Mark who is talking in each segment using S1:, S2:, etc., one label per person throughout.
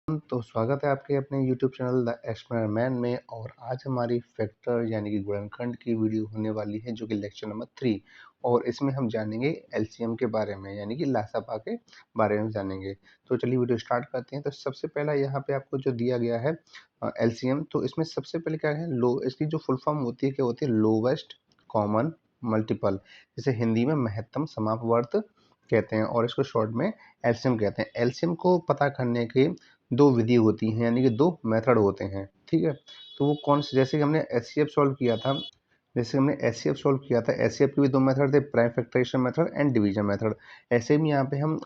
S1: तो स्वागत है आपके अपने YouTube channel the explainer man में। और आज हमारी फैक्टर यानी कि गुणनखंड की वीडियो होने वाली है, जो कि लेक्चर नंबर 3। और इसमें हम जानेंगे एलसीएम के बारे में, यानी कि लासापा के बारे में जानेंगे। तो चलिए वीडियो स्टार्ट करते हैं। तो सबसे पहला यहाँ पे आपको जो दिया गया है एलसीएम, तो इसमें सबसे पहले क्या है, लो इसकी जो फुल फॉर्म होती है क्या होती है, लोवेस्ट कॉमन मल्टीपल, जिसे हिंदी में महत्तम समापवर्त कहते हैं और इसको शॉर्ट में एलसीएम कहते हैं। एलसीएम को पता करने के दो विधि होती हैं, यानी कि दो मेथड होते हैं, ठीक है। तो वो कौन से, जैसे कि हमने एचसीएफ सॉल्व किया था, एचसीएफ के भी दो मेथड थे, prime factorization method and division method. ऐसे भी यहाँ पे हम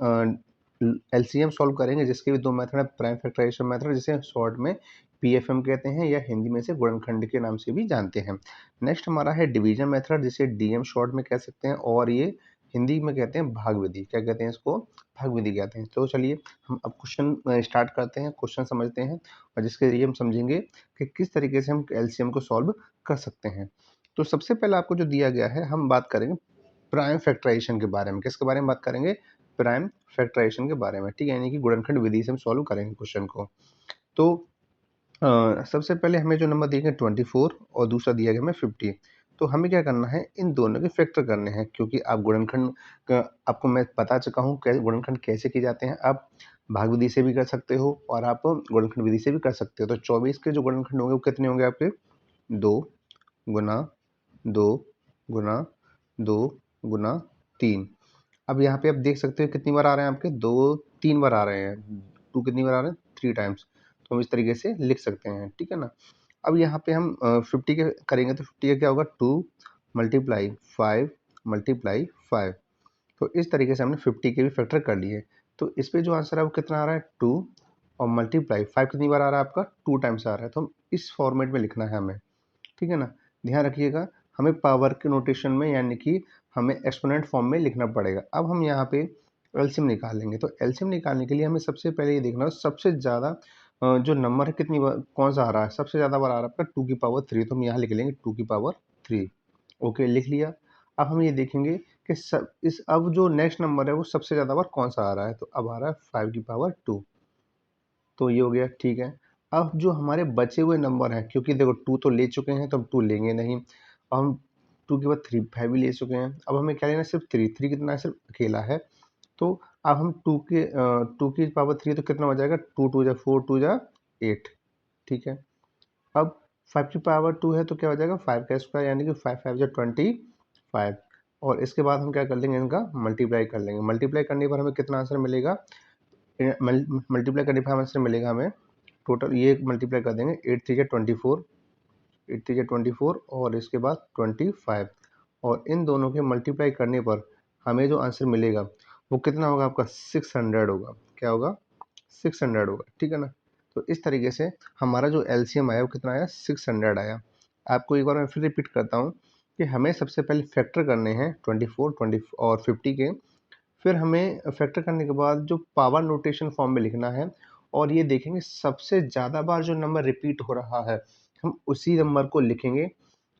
S1: एलसीएम सॉल्व करेंगे, जिसके भी दो मेथड है, प्राइम फैक्टराइजेशन मेथड जिसे शॉर्ट में पीएफएम कहते हैं या हिंदी में से गुणनखंड के नाम से भी जानते हैं। नेक्स्ट हमारा है डिवीजन मेथड, जिसे डीएम शॉर्ट में कह सकते हैं, और ये हिंदी में कहते हैं भाग विधि। क्या कहते हैं इसको? भाग विधि कहते हैं। तो चलिए हम अब क्वेश्चन स्टार्ट करते हैं, क्वेश्चन समझते हैं, और जिसके जरिए हम समझेंगे कि किस तरीके से हम एलसीएम को सॉल्व कर सकते हैं। तो सबसे पहले आपको जो दिया गया है, हम बात करेंगे प्राइम फैक्टराइजेशन के बारे में। किसके बारे में बात करेंगे? प्राइम फैक्टराइजेशन के बारे में, ठीक है, यानी कि गुणनखंड विधि से हम सॉल्व करेंगे क्वेश्चन को। तो सबसे पहले हमें जो नंबर दिए गए 24 और दूसरा दिया गया हमें 50। तो हमें क्या करना है, इन दोनों के फैक्टर करने हैं, क्योंकि आप गुणनखंड का आपको मैं बता चुका हूँ गुणनखंड कैसे किए जाते हैं। आप भाग विधि से भी कर सकते हो और आप गुणनखंड विधि से भी कर सकते हो। तो 24 के जो गुणनखंड होंगे वो कितने होंगे आपके? 2 गुना 2 गुना 2 गुना 3। अब यहाँ पे आप देख सकते हो कितनी बार आ रहे हैं आपके, 2 3 बार आ रहे हैं। 2 कितनी बार आ रहे हैं? 3 टाइम्स। तो हम इस तरीके से लिख सकते हैं, ठीक है ना। अब यहाँ पे हम 50 के करेंगे तो 50 का क्या होगा? 2 मल्टीप्लाई 5 मल्टीप्लाई 5। तो इस तरीके से हमने 50 के भी फैक्टर कर लिए। तो इस पे जो आंसर है वो कितना आ रहा है? 2 और मल्टीप्लाई 5 कितनी बार आ रहा है आपका? 2 टाइम्स आ रहा है। तो हम इस फॉर्मेट में लिखना है हमें, ठीक है ना। ध्यान रखिएगा, हमें पावर के नोटेशन में, यानी कि हमें एक्सपोनेंट फॉर्म में लिखना पड़ेगा। अब हम यहाँ पे एलसीएम निकालेंगे। तो एलसीएम निकालने के लिए हमें सबसे पहले ये देखना है सबसे ज़्यादा जो नंबर है कितनी बार कौन सा आ रहा है, सबसे ज़्यादा बार आ रहा है आपका 2 की पावर 3। तो हम यहाँ लिख लेंगे 2 की पावर 3। ओके, लिख लिया। अब हम ये देखेंगे कि अब जो नेक्स्ट नंबर है वो सबसे ज़्यादा बार कौन सा आ रहा है, तो अब आ रहा है 5 की पावर 2। तो ये हो गया, ठीक है। अब जो हमारे बचे हुए नंबर हैं, क्योंकि देखो 2 तो ले चुके हैं तो हम 2 लेंगे नहीं। अब हम 2 के बाद 3 5 भी ले चुके हैं। अब हमें क्या लेना है? सिर्फ 3 3 कितना है? सिर्फ अकेला है। तो अब हम 2 की पावर 3 तो कितना हो जाएगा? 2 2 जा 4 2 जा 8, ठीक है। अब 5 की पावर 2 है तो क्या हो जाएगा? 5 का स्क्वायर, यानी कि 5 5 जा 25। और इसके बाद हम क्या कर लेंगे? इनका मल्टीप्लाई कर लेंगे। मल्टीप्लाई करने पर हमें कितना आंसर मिलेगा? मल्टीप्लाई करने पर आंसर मिलेगा हमें टोटल, ये मल्टीप्लाई कर देंगे, 8 3 जा 24, 8 3 जा 24 और इसके बाद 25। और इन दोनों के मल्टीप्लाई करने पर हमें जो आंसर मिलेगा वो कितना होगा आपका? 600 होगा। क्या होगा? 600 होगा, ठीक है ना। तो इस तरीके से हमारा जो एलसीएम आया वो कितना आया? 600 आया। आपको एक बार मैं फिर रिपीट करता हूँ कि हमें सबसे पहले फैक्टर करने हैं 24 20 और 50 के। फिर हमें फैक्टर करने के बाद जो पावर नोटेशन फॉर्म में लिखना है, और ये देखेंगे सबसे ज़्यादा बार जो नंबर रिपीट हो रहा है हम उसी नंबर को लिखेंगे।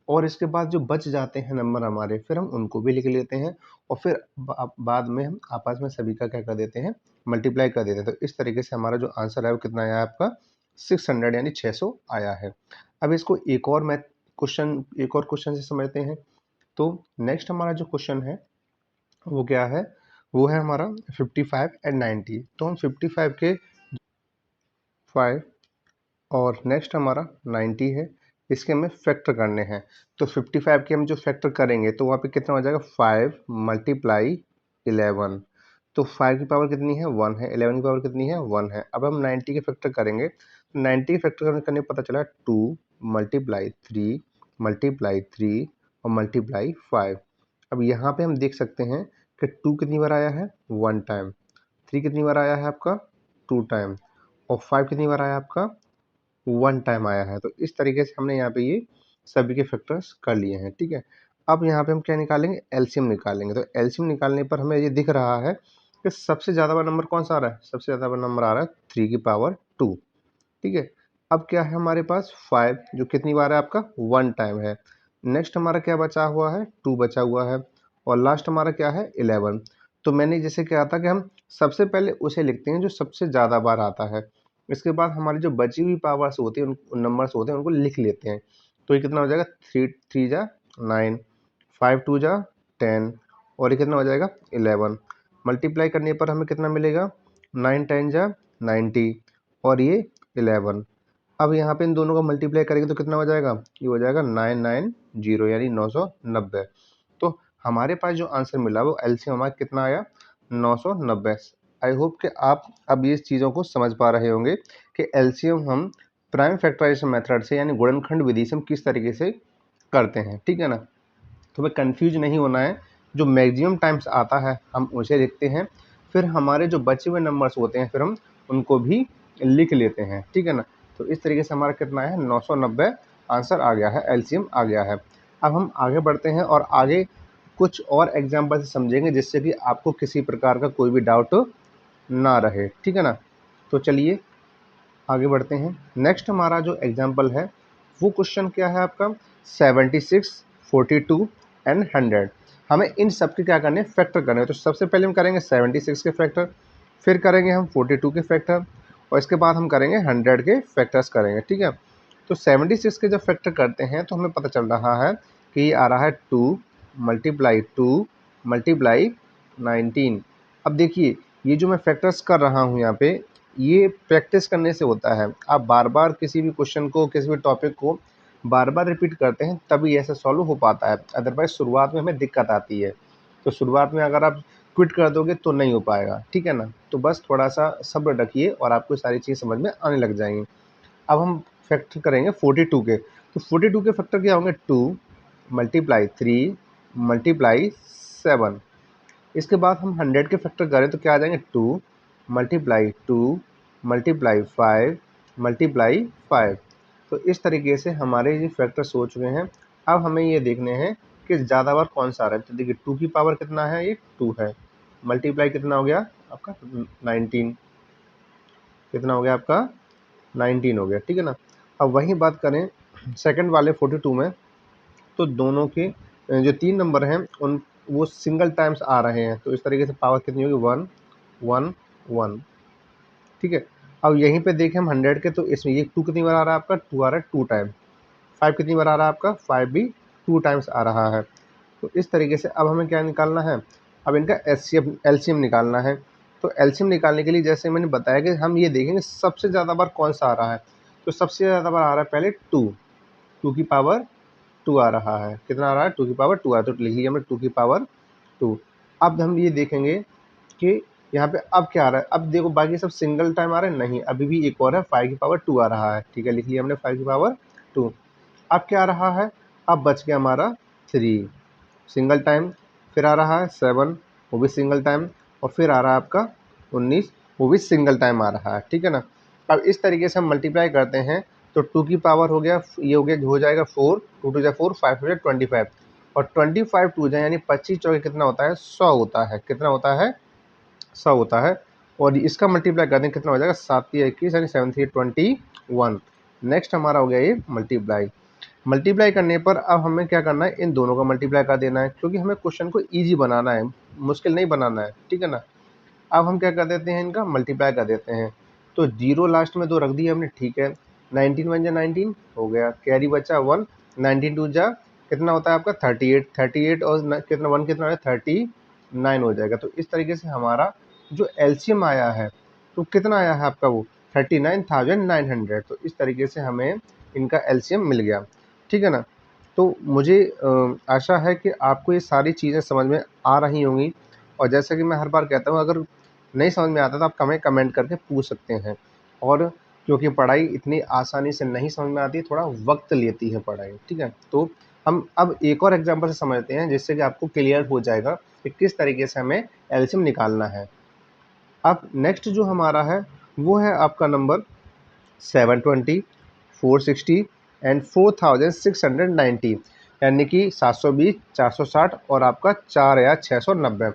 S1: और इसके बाद जो बच जाते हैं नंबर हमारे, फिर हम उनको भी लिख लेते हैं। और फिर बाद में हम आपस में सभी का क्या कर देते हैं? मल्टीप्लाई कर देते हैं। तो इस तरीके से हमारा जो आंसर है वो कितना आया आपका? 600 यानी 600 आया है। अब इसको एक और क्वेश्चन से समझते हैं। तो नेक्स्ट हमारा जो क्वेश्चन है वो क्या है? वो है हमारा 55 एंड 90। तो हम 55 के 5 और नेक्स्ट हमारा 90 है, इसके हमें फैक्टर करने हैं। तो 55 के हम जो फैक्टर करेंगे तो वहाँ पे कितना हो जाएगा? 5 मल्टीप्लाई 11। तो 5 की पावर कितनी है? 1 है। 11 की पावर कितनी है? 1 है। अब हम 90 के फैक्टर करेंगे। 90 के फैक्टर करने पर पता चला 2 मल्टीप्लाई 3 मल्टीप्लाई 3 और मल्टीप्लाई 5। अब यहाँ पे हम देख सकते हैं कि 2 कितनी बार आया है? 1 टाइम। 3 कितनी बार आया है आपका? 2 टाइम। और 5 कितनी बार आया आपका? 1 टाइम आया है। तो इस तरीके से हमने यहाँ पे ये सभी के फैक्टर्स कर लिए हैं, ठीक है। अब यहाँ पे हम क्या निकालेंगे? एलसीएम निकालेंगे। तो एलसीएम निकालने पर हमें ये दिख रहा है कि सबसे ज़्यादा बार नंबर कौन सा आ रहा है? सबसे ज़्यादा बार नंबर आ रहा है 3 की पावर 2, ठीक है। अब क्या है हमारे पास? 5 जो कितनी बार है आपका? 1 टाइम है। नेक्स्ट हमारा क्या बचा हुआ है? 2 बचा हुआ है। और लास्ट हमारा क्या है? 11। तो मैंने जैसे क्या था कि हम सबसे पहले उसे लिखते हैं जो सबसे ज़्यादा बार आता है। इसके बाद हमारी जो बची हुई पावर्स होती हैं, उन नंबर्स होते हैं, उनको लिख लेते हैं। तो ये कितना हो जाएगा, 3 3 जा 9, 5 2 जा 10 और ये कितना हो जाएगा 11। मल्टीप्लाई करने पर हमें कितना मिलेगा, 9 10 जा 90 और ये 11। अब यहाँ पे इन दोनों का मल्टीप्लाई करेंगे तो कितना हो जाएगा, ये हो जाएगा 990 यानी 990। तो हमारे पास जो आंसर मिला वो एलसीएम हमारा कितना आया, 990। आई होप कि आप अब ये चीज़ों को समझ पा रहे होंगे कि एलसीएम हम प्राइम फैक्टराइजेशन मेथड से यानी गुणनखंड विधि से हम किस तरीके से करते हैं, ठीक है ना। तो हमें कंफ्यूज नहीं होना है, जो मैक्सिमम टाइम्स आता है हम उसे लिखते हैं, फिर हमारे जो बचे हुए नंबर्स होते हैं फिर हम उनको भी लिख लेते हैं, ठीक है ना। तो इस तरीके से हमारा कितना है, 990 आंसर आ गया है, एलसीएम आ गया है। अब हम आगे बढ़ते हैं और आगे कुछ और एग्जाम्पल से समझेंगे जिससे कि आपको किसी प्रकार का कोई भी डाउट ना रहे, ठीक है ना। तो चलिए आगे बढ़ते हैं। नेक्स्ट हमारा जो एग्जाम्पल है वो क्वेश्चन क्या है आपका, 76 42 एंड 100। हमें इन सब के क्या करने हैं, फैक्टर करने हैं। तो सबसे पहले हम करेंगे 76 के फैक्टर, फिर करेंगे हम 42 के फैक्टर और इसके बाद हम करेंगे 100 के फैक्टर्स करेंगे, ठीक है। तो 76 के जब फैक्टर करते हैं तो हमें पता चल रहा है कि ये आ रहा है 2 मल्टीप्लाई 2 मल्टीप्लाई 19। अब देखिए ये जो मैं फैक्टर्स कर रहा हूँ यहाँ पे, ये प्रैक्टिस करने से होता है। आप बार बार किसी भी क्वेश्चन को, किसी भी टॉपिक को बार बार रिपीट करते हैं तभी ऐसा सॉल्व हो पाता है, अदरवाइज शुरुआत में हमें दिक्कत आती है। तो शुरुआत में अगर आप क्विट कर दोगे तो नहीं हो पाएगा, ठीक है ना। तो बस थोड़ा सा सब्र रखिए और आपको सारी चीज़ समझ में आने लग जाएंगी। अब हम फैक्टर करेंगे 42 के। तो 42 के फैक्टर क्या होंगे, 2 मल्टीप्लाई 3 मल्टीप्लाई 7। इसके बाद हम 100 के फैक्टर करें तो क्या आ जाएंगे, 2 मल्टीप्लाई 2 मल्टीप्लाई 5 मल्टीप्लाई 5। तो इस तरीके से हमारे ये फैक्टर्स हो चुके हैं। अब हमें ये देखने हैं कि ज़्यादा बार कौन सा आ रहा है। तो देखिए 2 की पावर कितना है, ये 2 है, मल्टीप्लाई कितना हो गया आपका 19, कितना हो गया आपका 19 हो गया, ठीक है ना। अब वही बात करें सेकंड वाले 42 में, तो दोनों के जो 3 नंबर हैं उन वो सिंगल टाइम्स आ रहे हैं। तो इस तरीके से पावर कितनी होगी, 1 1 1, ठीक है। अब यहीं पे देखें हम 100 के, तो इसमें ये 2 कितनी बार आ रहा है आपका, 2 आ रहा है 2 टाइम। 5 कितनी बार आ रहा है आपका, 5 भी 2 टाइम्स आ रहा है। तो इस तरीके से अब हमें क्या निकालना है, अब इनका एलसीएम निकालना है। तो एलसीएम निकालने के लिए जैसे मैंने बताया कि हम ये देखेंगे सबसे ज़्यादा बार कौन सा आ रहा है। तो सबसे ज़्यादा बार आ रहा है पहले 2, 2 की पावर 2 आ रहा है, कितना आ रहा है, 2 की पावर 2 आ रहा है। तो लिख लिया हमने 2 की पावर 2। अब हम ये देखेंगे कि यहाँ पे अब क्या आ रहा है। अब देखो बाकी सब सिंगल टाइम आ रहे हैं, नहीं अभी भी एक और है, 5 की पावर 2 आ रहा है, ठीक है, लिख लिया हमने 5 की पावर 2। अब क्या आ रहा है, अब बच गया हमारा 3 सिंगल टाइम, फिर आ रहा है 7 वो भी सिंगल टाइम, और फिर आ रहा है आपका 19 वो भी सिंगल टाइम आ रहा है, ठीक है ना। अब इस तरीके से हम मल्टीप्लाई करते हैं तो 2 की पावर हो गया, ये हो गया, हो जाएगा 4, 2 टू जा 4, 5 हो जाए 25 और 25 टू जाए यानी 25 चौके कितना होता है, 100 होता है, कितना होता है, 100 होता है। और इसका मल्टीप्लाई करते हैं कितना हो जाएगा, 7 3 21 यानी 7 3 21। नेक्स्ट हमारा हो गया ये मल्टीप्लाई। मल्टीप्लाई करने पर अब हमें क्या करना है, इन दोनों का मल्टीप्लाई कर देना है, क्योंकि हमें क्वेश्चन को ईजी बनाना है, मुश्किल नहीं बनाना है, ठीक है ना। अब हम क्या कर देते हैं, इनका मल्टीप्लाई कर देते हैं। तो 0 लास्ट में 2 रख दिए हमने, ठीक है। 19 1 जा 19 हो गया, कैरी बचा 1, 19 2 जा कितना होता है आपका 38, 38 और कितना 1 कितना है 39 हो जाएगा। तो इस तरीके से हमारा जो एलसीएम आया है तो कितना आया है आपका, वो 39,900। तो इस तरीके से हमें इनका एलसीएम मिल गया, ठीक है ना। तो मुझे आशा है कि आपको ये सारी चीज़ें समझ में आ रही होंगी। और जैसा कि मैं हर बार कहता हूँ, अगर नहीं समझ में आता तो आप हमें कमेंट करके पूछ सकते हैं। और क्योंकि पढ़ाई इतनी आसानी से नहीं समझ में आती, थोड़ा वक्त लेती है पढ़ाई, ठीक है। तो हम अब एक और एग्जांपल से समझते हैं जिससे कि आपको क्लियर हो जाएगा कि किस तरीके से हमें एलसीएम निकालना है। अब नेक्स्ट जो हमारा है वो है आपका नंबर 720 460 एंड 4690, यानी कि 720 460 और आपका 4 या 690।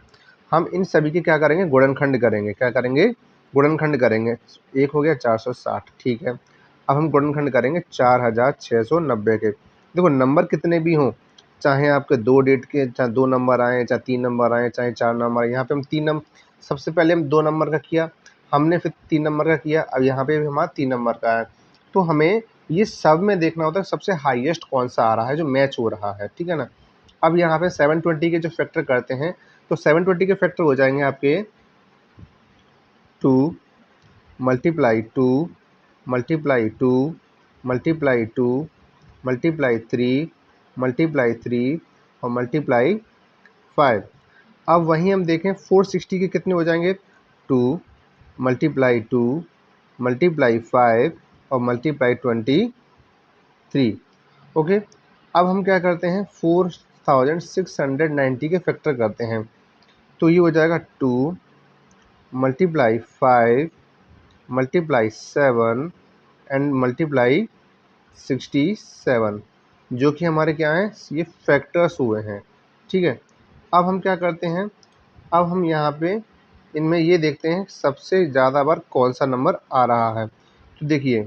S1: हम इन सभी के क्या करेंगे, गुणनखंड करेंगे, क्या करेंगे, गुणनखंड करेंगे। एक हो गया 460, ठीक है। अब हम गुणनखंड करेंगे 4690 के। देखो नंबर कितने भी हों, चाहे आपके 2 डेट के, चाहे 2 नंबर आए, चाहे 3 नंबर आए, चाहे 4 नंबर आए, यहाँ पे हम 3 नंबर, सबसे पहले हम 2 नंबर का किया, हमने फिर 3 नंबर का किया, अब यहाँ पे भी हमारा 3 नंबर का है। तो हमें ये सब में देखना होता है सबसे हाईएस्ट कौन सा आ रहा है जो मैच हो रहा है, ठीक है ना। अब यहाँ पे 720 के जो फैक्टर करते हैं, तो 720 के फैक्टर हो जाएंगे आपके 2 multiply 2 multiply 2 multiply 2 multiply 3 multiply 3 और मल्टीप्लाई 5। अब वहीं हम देखें 460 के कितने हो जाएंगे, 2 मल्टीप्लाई 2 मल्टीप्लाई 5 और मल्टीप्लाई 23। ओके, अब हम क्या करते हैं 4690 के फैक्टर करते हैं, तो ये हो जाएगा 2 मल्टीप्लाई 5 मल्टीप्लाई 7 एंड मल्टीप्लाई 67, जो कि हमारे क्या हैं, ये फैक्टर्स हुए हैं, ठीक है। अब हम क्या करते हैं, अब हम यहाँ पे इनमें ये देखते हैं सबसे ज़्यादा बार कौन सा नंबर आ रहा है। तो देखिए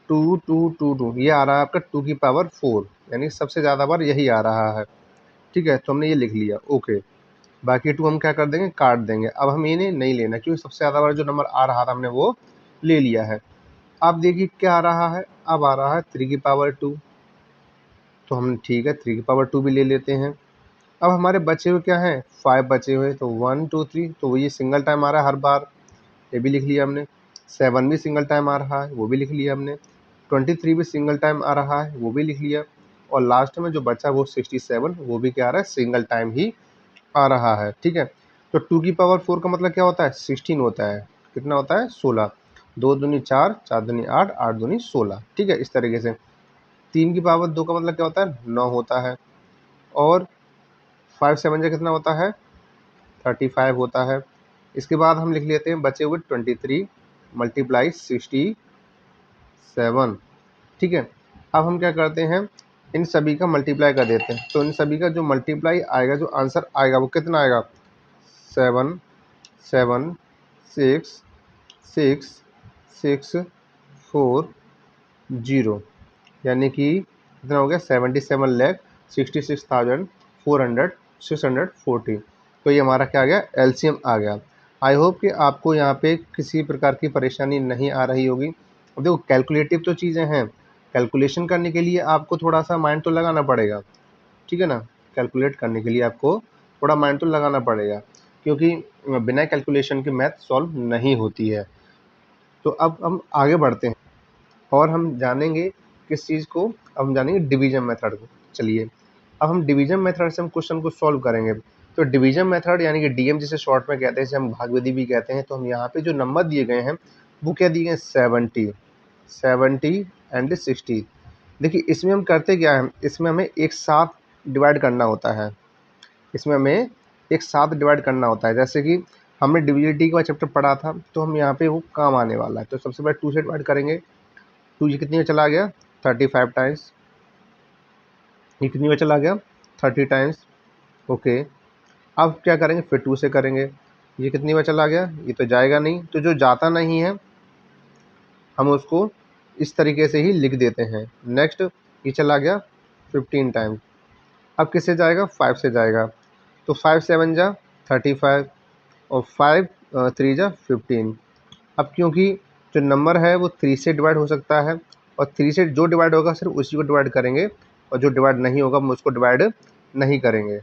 S1: 2 2 2 2 ये आ रहा है आपका 2 की पावर 4, यानी सबसे ज़्यादा बार यही आ रहा है, ठीक है। तो हमने ये लिख लिया, ओके। बाकी 2 हम क्या कर देंगे, काट देंगे। अब हम इन्हें नहीं लेना क्योंकि सबसे ज़्यादा बार जो नंबर आ रहा था हमने वो ले लिया है। अब देखिए क्या आ रहा है, अब आ रहा है 3 की पावर 2, तो हम ठीक है 3 की पावर 2 भी ले लेते हैं। अब हमारे बचे हुए क्या हैं, 5 बचे हुए, तो 1 2 3, तो ये सिंगल टाइम आ रहा है हर बार, ये भी लिख लिया हमने। 7 भी सिंगल टाइम आ रहा है, वो भी लिख लिया हमने। 23 भी सिंगल टाइम आ रहा है, वो भी लिख लिया। और लास्ट में जो बचा वो 67, वो भी क्या आ रहा है, सिंगल टाइम ही आ रहा है, ठीक है। तो 2 की पावर 4 का मतलब क्या होता है, 16 होता है। कितना होता है, 16। 2 दूनी 4, 4 दूनी 8, 8 दूनी 16, ठीक है, इस तरीके से। 3 की पावर 2 का मतलब क्या होता है, 9 होता है। और 5 7 जा कितना होता है, 35 होता है। इसके बाद हम लिख लेते हैं बचे हुए 23 मल्टीप्लाई 67, ठीक है। अब हम क्या करते हैं, इन सभी का मल्टीप्लाई कर देते हैं, तो इन सभी का जो मल्टीप्लाई आएगा, जो आंसर आएगा वो कितना आएगा, 7 7 6 6 6 4 0, यानी कि कितना हो गया, 77,66,400 तो ये हमारा क्या आ गया, एलसीएम आ गया। आई होप कि आपको यहाँ पे किसी प्रकार की परेशानी नहीं आ रही होगी। अब देखो कैलकुलेटिव तो चीज़ें हैं, कैलकुलेशन करने के लिए आपको थोड़ा सा माइंड तो लगाना पड़ेगा, ठीक है ना। कैलकुलेट करने के लिए आपको थोड़ा माइंड तो लगाना पड़ेगा, क्योंकि बिना कैलकुलेशन के मैथ सॉल्व नहीं होती है। तो अब हम आगे बढ़ते हैं और हम जानेंगे किस चीज़ को, अब हम जानेंगे डिवीजन मेथड को। चलिए अब हम डिवीजन मेथड से हम क्वेश्चन को सॉल्व करेंगे। तो डिवीजन मेथड यानी कि डीएम जिसे शॉर्ट में कहते हैं, जिसे हम भागविधि भी कहते हैं। तो हम यहाँ पे जो नंबर दिए गए हैं वो क्या दिए गए हैं, 70 एंड 60। देखिए इसमें हम करते क्या है, इसमें हमें एक साथ डिवाइड करना होता है, इसमें हमें एक साथ डिवाइड करना होता है। जैसे कि हमने डिविजिबिलिटी का चैप्टर पढ़ा था, तो हम यहाँ पे वो काम आने वाला है। तो सबसे पहले 2 से डिवाइड करेंगे, 2 ये कितनी में चला गया, 35 टाइम्स। ये कितनी में चला गया, 30 टाइम्स, ओके। अब क्या करेंगे, फिर 2 से करेंगे, ये कितनी में चला गया, ये तो जाएगा नहीं, तो जो जाता नहीं है हम उसको इस तरीके से ही लिख देते हैं। नेक्स्ट ये चला गया 15 टाइम्स, अब किससे जाएगा, 5 से जाएगा। तो 5 7 जा 35 और 5 3 जा 15। अब क्योंकि जो नंबर है वो 3 से डिवाइड हो सकता है, और 3 से जो डिवाइड होगा सिर्फ उसी को डिवाइड करेंगे, और जो डिवाइड नहीं होगा हम उसको डिवाइड नहीं करेंगे,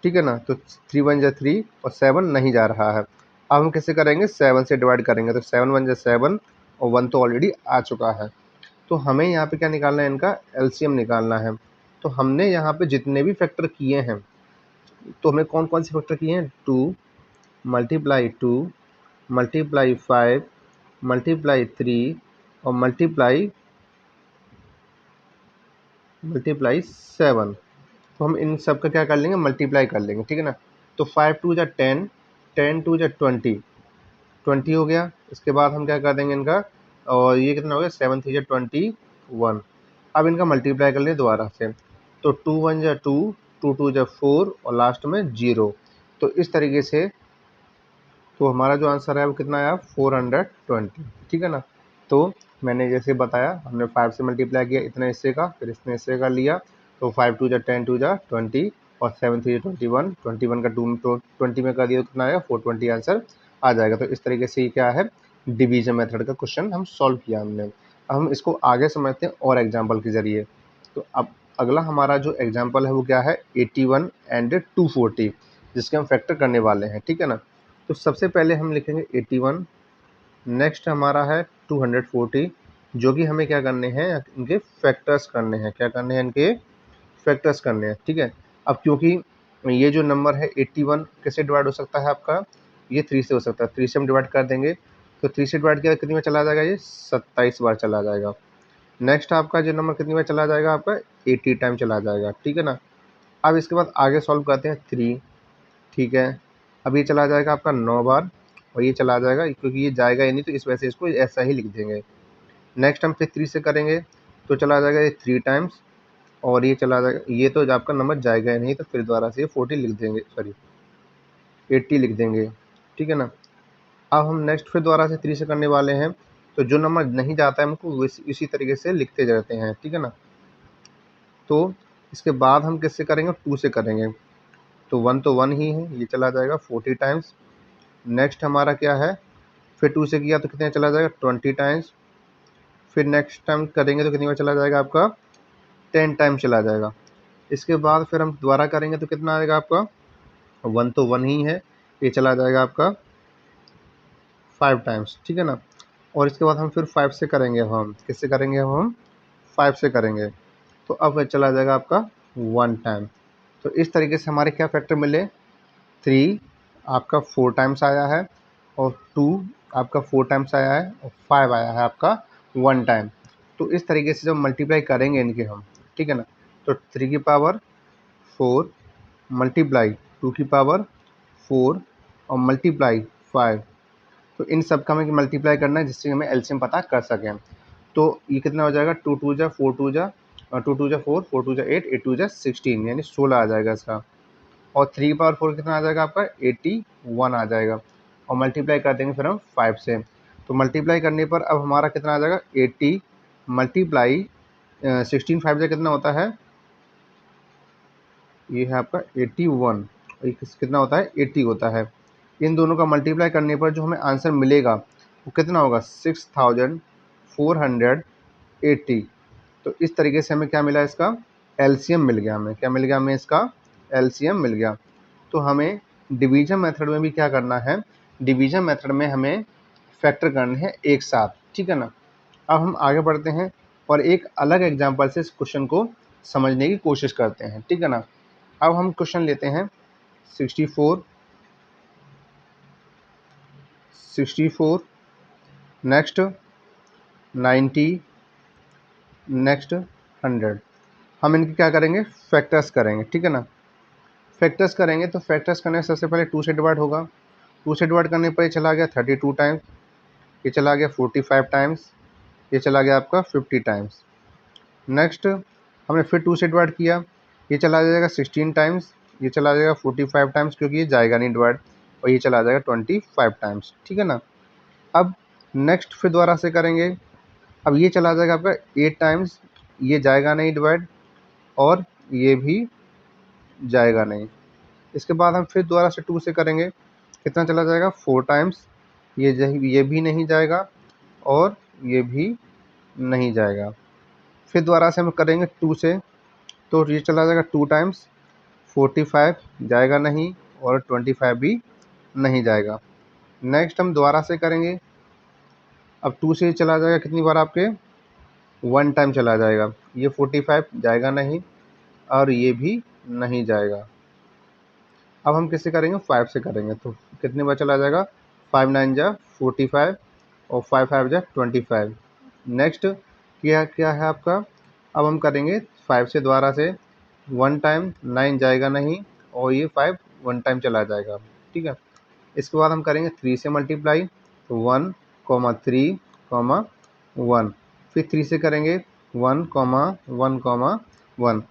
S1: ठीक है ना। तो 3 1 जा 3 और 7 नहीं जा रहा है। अब हम कैसे करेंगे, 7 से डिवाइड करेंगे, तो 7 1 जा 7 और 1 तो ऑलरेडी आ चुका है। तो हमें यहाँ पे क्या निकालना है, इनका एलसीएम निकालना है। तो हमने यहाँ पे जितने भी फैक्टर किए हैं, तो हमने कौन कौन से फैक्टर किए हैं, 2 मल्टीप्लाई 2 मल्टीप्लाई 5 मल्टीप्लाई 3 और मल्टीप्लाई 7। तो हम इन सब का क्या कर लेंगे, मल्टीप्लाई कर लेंगे, ठीक है ना। तो 5 2 जा 10, 10 2 जा 20, 20 हो गया। इसके बाद हम क्या कर देंगे इनका, और ये कितना हो गया, 7 3 जा 21। अब इनका मल्टीप्लाई कर लें दोबारा से, तो 2 1 जा 2, 2 2 जा 4 और लास्ट में 0। तो इस तरीके से तो हमारा जो आंसर है वो कितना आया, 420, ठीक है ना। तो मैंने जैसे बताया, हमने 5 से मल्टीप्लाई किया इतना हिस्से का, फिर इसने हिस्से का लिया, तो 5 2 जा 10 2 जा 20 और 7 3 जा 21, 21 का 2 20 में कर दिया तो कितना आएगा, 420 आंसर आ जाएगा। तो इस तरीके से ये क्या है, डिवीजन मेथड का क्वेश्चन हम सॉल्व किया हमने। अब हम इसको आगे समझते हैं और एग्जाम्पल के जरिए। तो अब अगला हमारा जो एग्जाम्पल है वो क्या है, 81 एंड 240, जिसके हम फैक्टर करने वाले हैं, ठीक है ना। तो सबसे पहले हम लिखेंगे 81, नेक्स्ट हमारा है 240, जो कि हमें क्या करने हैं, इनके फैक्टर्स करने हैं। क्या करने हैं, इनके फैक्टर्स करने हैं, ठीक है। अब क्योंकि ये जो नंबर है 81 कैसे डिवाइड हो सकता है आपका, ये 3 से हो सकता है। 3 से हम डिवाइड कर देंगे, तो 3 से डिवाइड किया कितनी बार चला जाएगा, ये 27 बार चला जाएगा। नेक्स्ट आपका जो नंबर कितनी बार चला जाएगा, आपका 80 टाइम चला जाएगा, ठीक है ना। अब इसके बाद आगे सॉल्व करते हैं 3, ठीक है। अब ये चला जाएगा आपका 9 बार, और ये चला जाएगा क्योंकि ये जाएगा ही नहीं, तो इस वजह से इसको ऐसा ही लिख देंगे। नेक्स्ट हम फिर 3 से करेंगे, तो चला जाएगा ये 3 टाइम्स, और ये चला जाएगा, ये तो आपका नंबर जाएगा ही नहीं, तो फिर दोबारा से ये 40 लिख देंगे, सॉरी 80 लिख देंगे, ठीक है ना। अब हम नेक्स्ट फिर दोबारा से 3 से करने वाले हैं, तो जो नंबर नहीं जाता है हमको इसी तरीके से लिखते जाते हैं, ठीक है ना। तो इसके बाद हम किससे करेंगे, 2 से करेंगे। तो 1 तो 1 ही है, ये चला जाएगा 40 टाइम्स। नेक्स्ट हमारा क्या है, फिर 2 से किया तो कितने चला जाएगा, 20 टाइम्स। फिर नेक्स्ट टाइम करेंगे तो कितनी बार चला जाएगा आपका, 10 टाइम चला जाएगा। इसके बाद फिर हम दोबारा करेंगे तो कितना आएगा आपका, 1 तो 1 ही है, ये चला जाएगा आपका 5 टाइम्स, ठीक है ना। और इसके बाद हम फिर 5 से करेंगे, हम किससे करेंगे, हम 5 से करेंगे, तो अब चला जाएगा आपका 1 टाइम। तो इस तरीके से हमारे क्या फैक्टर मिले, 3 आपका 4 टाइम्स आया है, और 2 आपका 4 टाइम्स आया है, और 5 आया है आपका 1 टाइम। तो इस तरीके से जब मल्टीप्लाई करेंगे इनके हम, ठीक है ना, तो 3 की पावर 4 मल्टीप्लाई 2 की पावर 4 और मल्टीप्लाई 5, तो इन सब का हमें मल्टीप्लाई करना है जिससे हमें एलसीएम पता कर सकें। तो ये कितना हो जाएगा, 2 2 जा 4 2 जा 2 2 जा 4 4 2 जा 8 8 2 जा 16, यानी 16 आ जाएगा इसका। और 3 की पावर 4 कितना आ जाएगा आपका, 81 आ जाएगा। और मल्टीप्लाई कर देंगे फिर हम 5 से, तो मल्टीप्लाई करने पर अब हमारा कितना आ जाएगा, 80 मल्टीप्लाई 16 5 जा कितना होता है, ये है आपका 81, ये कितना होता है, 80 होता है। इन दोनों का मल्टीप्लाई करने पर जो हमें आंसर मिलेगा वो कितना होगा, 6480। तो इस तरीके से हमें क्या मिला, इसका एलसीएम मिल गया। हमें क्या मिल गया, हमें इसका एलसीएम मिल गया। तो हमें डिवीजन मेथड में भी क्या करना है, डिवीजन मेथड में हमें फैक्टर करने हैं एक साथ, ठीक है ना। अब हम आगे बढ़ते हैं और एक अलग एग्जांपल से इस क्वेश्चन को समझने की कोशिश करते हैं, ठीक है ना। अब हम क्वेश्चन लेते हैं 64 64, नेक्स्ट 90, नेक्स्ट 100। हम इनके क्या करेंगे, फैक्टर्स करेंगे, ठीक है ना। फैक्टर्स करेंगे तो फैक्टर्स करने से सबसे पहले 2 से डिवाइड होगा। 2 से डिवाइड करने पर ये चला गया 32 टाइम्स, ये चला गया 45 टाइम्स, ये चला गया आपका 50 टाइम्स। नेक्स्ट हमने फिर 2 से डिवाइड किया, ये चला जाएगा 16 टाइम्स, ये चला जाएगा 45 टाइम्स क्योंकि ये जाएगा नहीं डिवाइड, और ये चला जाएगा 25 टाइम्स, ठीक है ना। अब नेक्स्ट फिर दोबारा से करेंगे, अब ये चला जाएगा आपका 8 टाइम्स, ये जाएगा नहीं डिवाइड, और ये भी जाएगा नहीं। इसके बाद हम फिर दोबारा से 2 से करेंगे, कितना चला जाएगा, 4 टाइम्स, ये भी नहीं जाएगा, और ये भी नहीं जाएगा। फिर दोबारा से हम करेंगे 2 से, तो ये चला जाएगा 2 टाइम्स, 45 जाएगा नहीं, और 25 भी नहीं जाएगा। नेक्स्ट हम दोबारा से करेंगे, अब 2 से चला जाएगा कितनी बार आपके, 1 टाइम चला जाएगा, ये 45 जाएगा नहीं, और ये भी नहीं जाएगा। अब हम किससे करेंगे, 5 से करेंगे, तो कितनी बार चला जाएगा, 5 9 जा 45, और 5 5 जा 25। नेक्स्ट क्या क्या है आपका, अब हम करेंगे 5 से दोबारा से, 1 टाइम 9 जाएगा नहीं, और ये 5 1 टाइम चला जाएगा, ठीक है। इसके बाद हम करेंगे 3 से मल्टीप्लाई, तो 1 3 1, फिर 3 से करेंगे 1 1 1।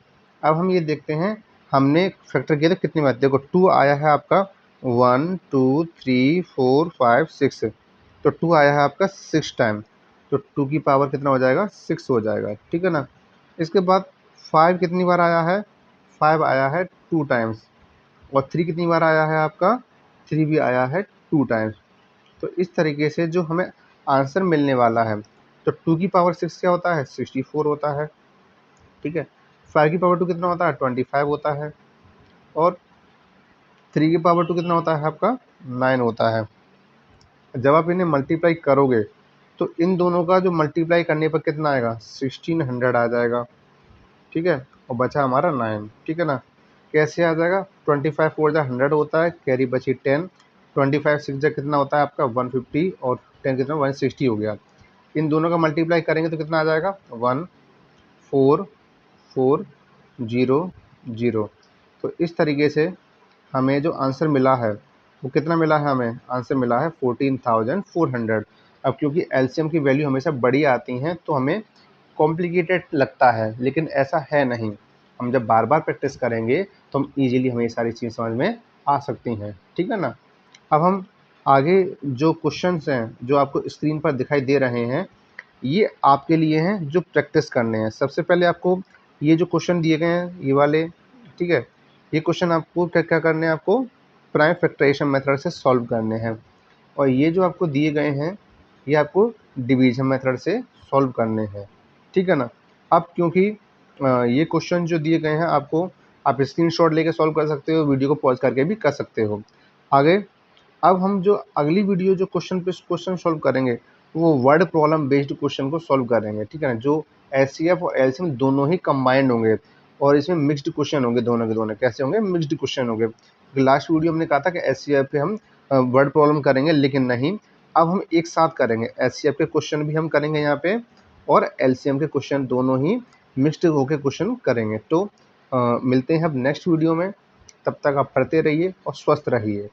S1: अब हम ये देखते हैं, हमने फैक्टर किया तो कितनी बार, देखो 2 आया है आपका, 1 2 3 4 5 6, तो 2 आया है आपका 6 टाइम, तो 2 की पावर कितना हो जाएगा, 6 हो जाएगा, ठीक है ना। इसके बाद 5 कितनी बार आया है, 5 आया है 2 टाइम्स, और 3 कितनी बार आया है आपका, 3 भी आया है 2 टाइम्स, तो इस तरीके से जो हमें आंसर मिलने वाला है, तो 2 की पावर 6 क्या होता है, 64 होता है, ठीक है। 5 की पावर 2 कितना होता है, 25 होता है, और 3 की पावर 2 कितना होता है आपका, 9 होता है। जब आप इन्हें मल्टीप्लाई करोगे तो इन दोनों का जो मल्टीप्लाई करने पर कितना आएगा, 1600 आ जाएगा, ठीक है, और बचा हमारा 9, ठीक है ना। कैसे आ जाएगा, 25 4 जा 100 होता है, कैरी बची 10, 25 6 जा कितना होता है आपका 150, और 10 कितना 160 हो गया। इन दोनों का मल्टीप्लाई करेंगे तो कितना आ जाएगा, 1 4 4 0 0। तो इस तरीके से हमें जो आंसर मिला है वो कितना मिला है, हमें आंसर मिला है 14,400। अब क्योंकि एलसीएम की वैल्यू हमेशा बड़ी आती हैं तो हमें कॉम्प्लिकेटेड लगता है, लेकिन ऐसा है नहीं। हम जब बार बार प्रैक्टिस करेंगे तो हम इजीली हमें ये सारी चीज़ समझ में आ सकती हैं, ठीक है ना। अब हम आगे जो क्वेश्चंस हैं जो आपको स्क्रीन पर दिखाई दे रहे हैं, ये आपके लिए हैं जो प्रैक्टिस करने हैं। सबसे पहले आपको ये जो क्वेश्चन दिए गए हैं ये वाले, ठीक है, ये क्वेश्चन आपको क्या क्या करने हैं, आपको प्राइम फैक्टराइजेशन मेथड से सॉल्व करने हैं। और ये जो आपको दिए गए हैं ये आपको डिवीजन मेथड से सॉल्व करने हैं, ठीक है ना। अब क्योंकि ये क्वेश्चन जो दिए गए हैं आपको, आप स्क्रीनशॉट लेके सॉल्व कर सकते हो, वीडियो को पॉज करके भी कर सकते हो आगे। अब हम जो अगली वीडियो जो क्वेश्चन सॉल्व करेंगे वो वर्ड प्रॉब्लम बेस्ड क्वेश्चन को सॉल्व करेंगे, ठीक है ना, जो एचसीएफ और एलसीएम दोनों ही कंबाइंड होंगे और इसमें मिक्स्ड क्वेश्चन होंगे, दोनों के दोनों कैसे होंगे, मिक्स्ड क्वेश्चन होंगे। लास्ट वीडियो हमने कहा था कि एचसीएफ पे हम वर्ड प्रॉब्लम करेंगे, लेकिन नहीं, अब हम एक साथ करेंगे, एचसीएफ के क्वेश्चन भी हम करेंगे यहाँ पे और एलसीएम के क्वेश्चन दोनों ही मिक्स्ड होकर क्वेश्चन करेंगे। तो मिलते हैं अब नेक्स्ट वीडियो में, तब तक आप पढ़ते रहिए और स्वस्थ रहिए।